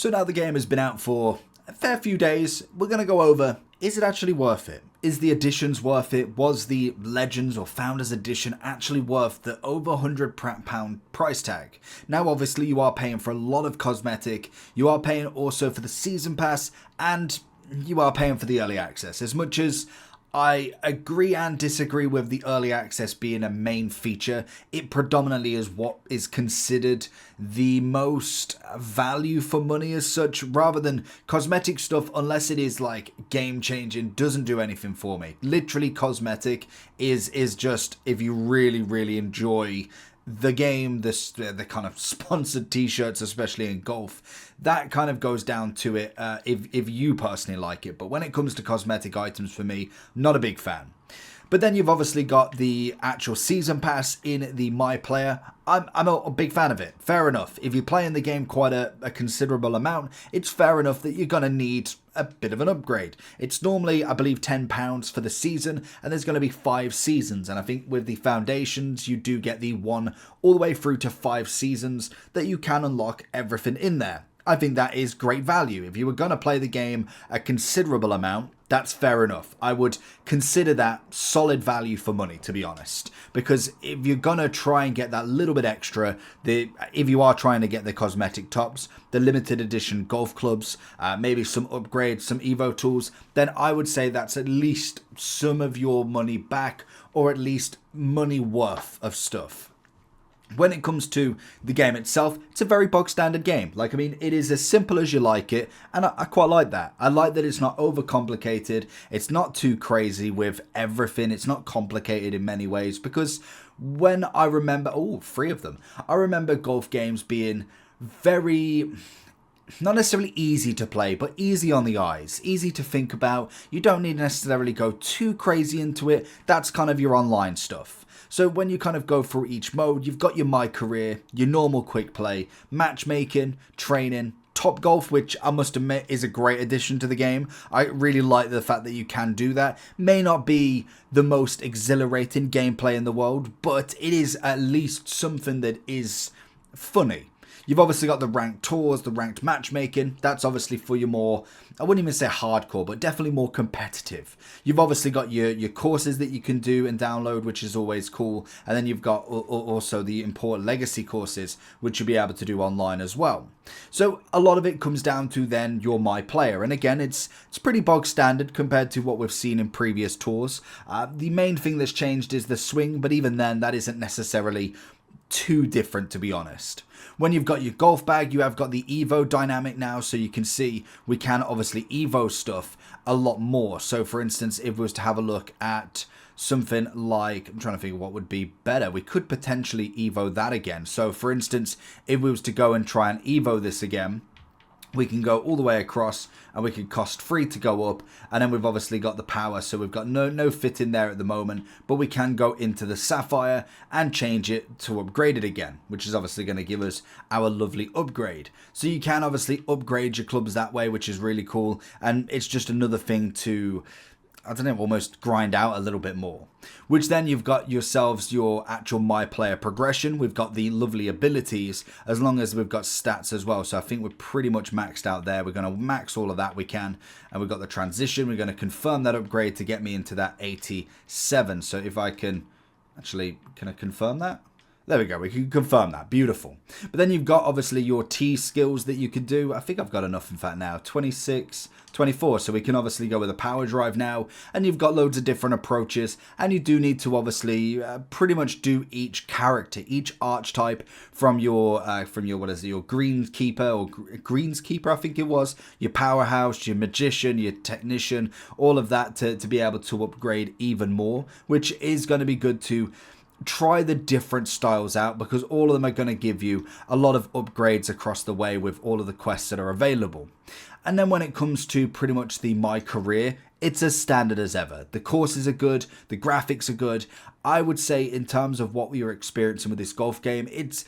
So now the game has been out for a fair few days. We're going to go over, is it actually worth it? Is the additions worth it? Was the Legends or Founders Edition actually worth the over £100 price tag? Now obviously you are paying for a lot of cosmetic, you are paying also for the Season Pass, and you are paying for the Early Access. As much as I agree and disagree with the early access being a main feature, it predominantly is what is considered the most value for money as such, rather than cosmetic stuff, unless it is like game changing, doesn't do anything for me. Literally cosmetic is just if you really enjoy the game, the kind of sponsored t-shirts, especially in golf, that kind of goes down to it if you personally like it. But when it comes to cosmetic items, for me, not a big fan. But then you've obviously got the actual Season Pass in the My Player. I'm a big fan of it. Fair enough. If you're playing the game quite a considerable amount, it's fair enough that you're going to need a bit of an upgrade. It's normally, I believe, £10 for the season, and there's going to be 5 seasons. And I think with the Foundations, you do get the 1 all the way through to 5 seasons that you can unlock everything in there. I think that is great value. If you were going to play the game a considerable amount, that's fair enough. I would consider that solid value for money, to be honest. Because if you're going to try and get that little bit extra, if you are trying to get the cosmetic tops, the limited edition golf clubs, maybe some upgrades, some Evo tools, then I would say that's at least some of your money back, or at least money worth of stuff. When it comes to the game itself, it's a very bog standard game. Like, I mean, it is as simple as you like it, and I quite like that. I like that it's not overcomplicated. It's not too crazy with everything. It's not complicated in many ways, because when I remember, 3 of them, I remember golf games being very, not necessarily easy to play, but easy on the eyes, easy to think about. You don't need to necessarily go too crazy into it. That's kind of your online stuff. So when you kind of go through each mode, you've got your My Career, your normal quick play, matchmaking, training, Top Golf, which I must admit is a great addition to the game. I really like the fact that you can do that. May not be the most exhilarating gameplay in the world, but it is at least something that is funny. You've obviously got the ranked tours, the ranked matchmaking. That's obviously for your more, I wouldn't even say hardcore, but definitely more competitive. You've obviously got your courses that you can do and download, which is always cool. And then you've got also the important legacy courses, which you'll be able to do online as well. So a lot of it comes down to then your My Player. And again, it's pretty bog standard compared to what we've seen in previous tours. The main thing that's changed is the swing, but even then, that isn't necessarily too different, to be honest. When you've got your golf bag, you have got the Evo dynamic now, so you can see we can obviously Evo stuff a lot more. So for instance, if we was to have a look at something like, I'm trying to think what would be better, we could potentially Evo that again. So for instance, if we was to go and try and Evo this again, we can go all the way across and we can cost free to go up. And then we've obviously got the power. So we've got no fit in there at the moment, but we can go into the Sapphire and change it to upgrade it again, which is obviously going to give us our lovely upgrade. So you can obviously upgrade your clubs that way, which is really cool. And it's just another thing to, I don't know, almost grind out a little bit more. Which then you've got yourselves your actual My Player progression. We've got the lovely abilities, as long as we've got stats as well. So I think we're pretty much maxed out there. We're going to max all of that we can. And we've got the transition. We're going to confirm that upgrade to get me into that 87. So if I can, actually, can I confirm that? There we go, we can confirm that, beautiful. But then you've got obviously your T skills that you could do. I think I've got enough in fact now, 26, 24. So we can obviously go with a power drive now. And you've got loads of different approaches. And you do need to obviously pretty much do each character, each archetype from your what is it, your greenskeeper or greenskeeper, I think it was, your powerhouse, your magician, your technician, all of that to be able to upgrade even more, which is going to be good to try the different styles out, because all of them are going to give you a lot of upgrades across the way with all of the quests that are available. And then when it comes to pretty much the My Career, it's as standard as ever. The courses are good, the graphics are good. I would say in terms of what you're experiencing with this golf game, it's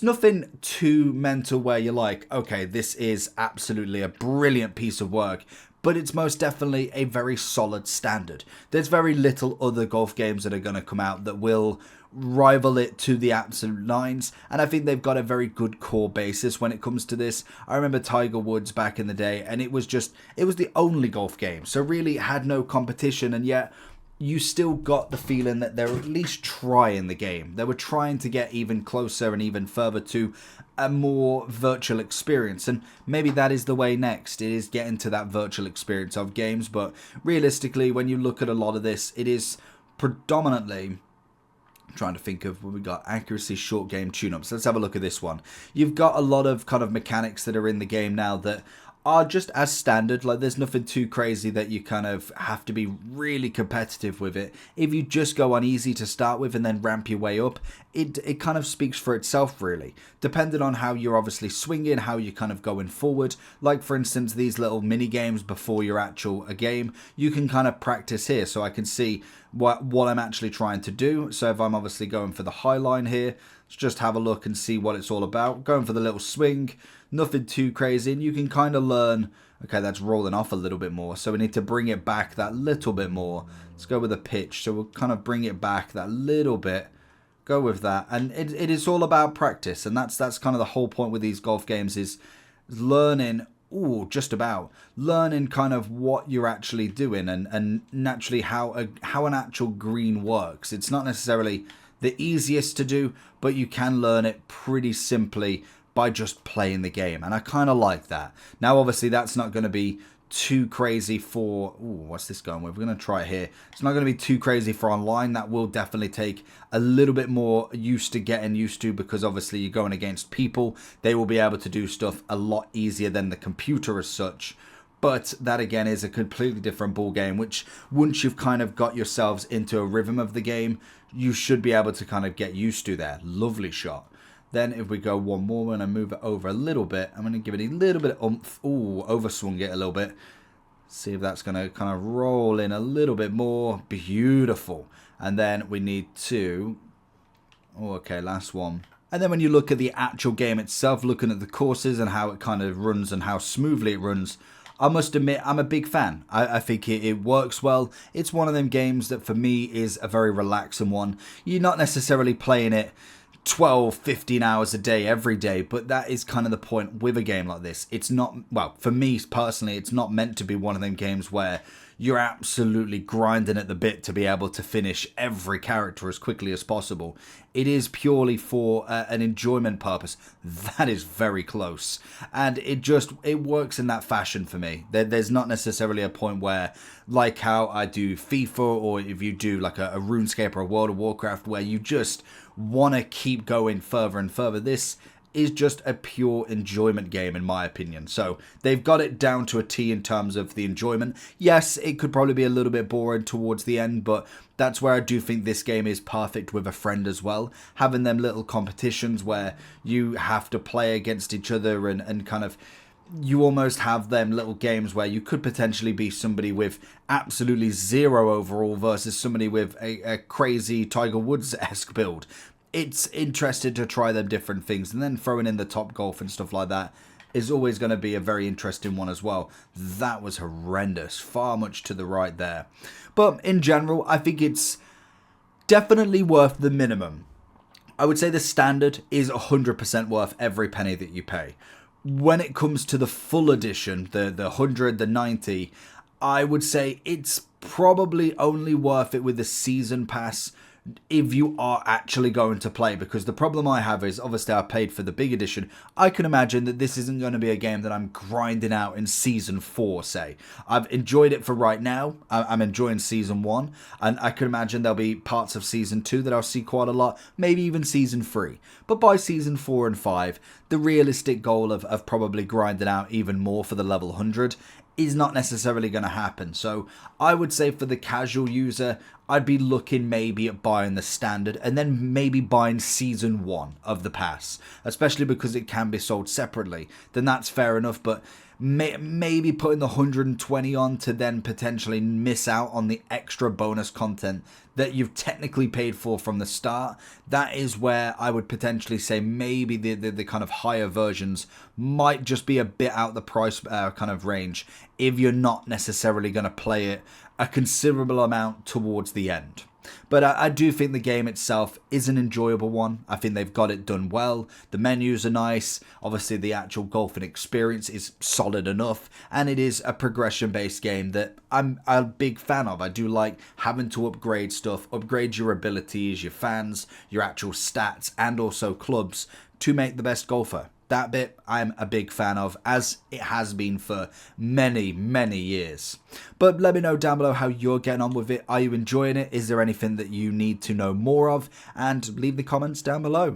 nothing too mental where you're like, okay, this is absolutely a brilliant piece of work. but it's most definitely a very solid standard. There's very little other golf games that are going to come out that will rival it to the absolute nines, and I think they've got a very good core basis when it comes to this. I remember Tiger Woods back in the day, and it was the only golf game, so really it had no competition, and yet you still got the feeling that they were at least trying the game. They were trying to get even closer and even further to a more virtual experience, and maybe that is the way next. It is getting to that virtual experience of games, but realistically, when you look at a lot of this, it is predominantly... I'm trying to think of what we got. Accuracy, short game, tune-ups. Let's have a look at this one. You've got a lot of kind of mechanics that are in the game now that are just as standard. Like, there's nothing too crazy that you kind of have to be really competitive with it. If you just go on easy to start with and then ramp your way up, it kind of speaks for itself, really. Depending on how you're obviously swinging, how you're kind of going forward. Like, for instance, these little mini games before your actual game, you can kind of practice here. So I can see what I'm actually trying to do. So if I'm obviously going for the high line here, let's just have a look and see what it's all about. Going for the little swing, nothing too crazy, and you can kind of learn, okay, that's rolling off a little bit more, so we need to bring it back that little bit more. Let's go with a pitch, so we'll kind of bring it back that little bit, go with that, and it is all about practice, and that's kind of the whole point with these golf games is learning, just about learning kind of what you're actually doing, and naturally how an actual green works. It's not necessarily the easiest to do, but you can learn it pretty simply by just playing the game, and I kind of like that. Now obviously that's not going to be too crazy for... what's this going with? We're going to try it here. It's not going to be too crazy for online. That will definitely take a little bit more getting used to, because obviously you're going against people. They will be able to do stuff a lot easier than the computer as such. But that again is a completely different ball game, which once you've kind of got yourselves into a rhythm of the game, you should be able to kind of get used to there. Lovely shot. Then if we go one more, we're going to move it over a little bit. I'm going to give it a little bit of oomph. Overswung it a little bit. See if that's going to kind of roll in a little bit more. Beautiful. And then we need to... okay, last one. And then when you look at the actual game itself, looking at the courses and how it kind of runs and how smoothly it runs, I must admit, I'm a big fan. I think it works well. It's one of them games that for me is a very relaxing one. You're not necessarily playing it 12, 15 hours a day every day, but that is kind of the point with a game like this. It's not, well, for me personally, it's not meant to be one of them games where you're absolutely grinding at the bit to be able to finish every character as quickly as possible. It is purely for an enjoyment purpose. That is very close. And it works in that fashion for me. There's not necessarily a point where, like how I do FIFA, or if you do like a RuneScape or a World of Warcraft, where you just want to keep going further and further. This is just a pure enjoyment game in my opinion. So they've got it down to a T in terms of the enjoyment. Yes, it could probably be a little bit boring towards the end, but that's where I do think this game is perfect with a friend as well. Having them little competitions where you have to play against each other and kind of, you almost have them little games where you could potentially be somebody with absolutely zero overall versus somebody with a crazy Tiger Woods-esque build. It's interesting to try them different things, and then throwing in the Top Golf and stuff like that is always going to be a very interesting one as well. That was horrendous, far much to the right there. But in general, I think it's definitely worth the minimum. I would say the standard is 100% worth every penny that you pay. When it comes to the full edition, the 100, the 90, I would say it's probably only worth it with the season pass if you are actually going to play, because the problem I have is obviously I paid for the big edition. I can imagine that this isn't going to be a game that I'm grinding out in season 4, say. I've enjoyed it for right now. I'm enjoying season 1, and I can imagine there'll be parts of season 2 that I'll see quite a lot, maybe even season 3. But by season 4 and 5, the realistic goal of probably grinding out even more for the level 100 is not necessarily going to happen. So I would say for the casual user, I'd be looking maybe at buying the standard and then maybe buying season 1 of the pass, especially because it can be sold separately. Then that's fair enough, but maybe putting the 120 on to then potentially miss out on the extra bonus content that you've technically paid for from the start. That is where I would potentially say maybe the kind of higher versions might just be a bit out the price kind of range if you're not necessarily going to play it a considerable amount towards the end. But I do think the game itself is an enjoyable one. I think they've got it done well. The menus are nice. Obviously, the actual golfing experience is solid enough. And it is a progression-based game that I'm a big fan of. I do like having to upgrade stuff, upgrade your abilities, your fans, your actual stats, and also clubs to make the best golfer. That bit I'm a big fan of, as it has been for many, many years. But let me know down below how you're getting on with it. Are you enjoying it? Is there anything that you need to know more of? And leave the comments down below.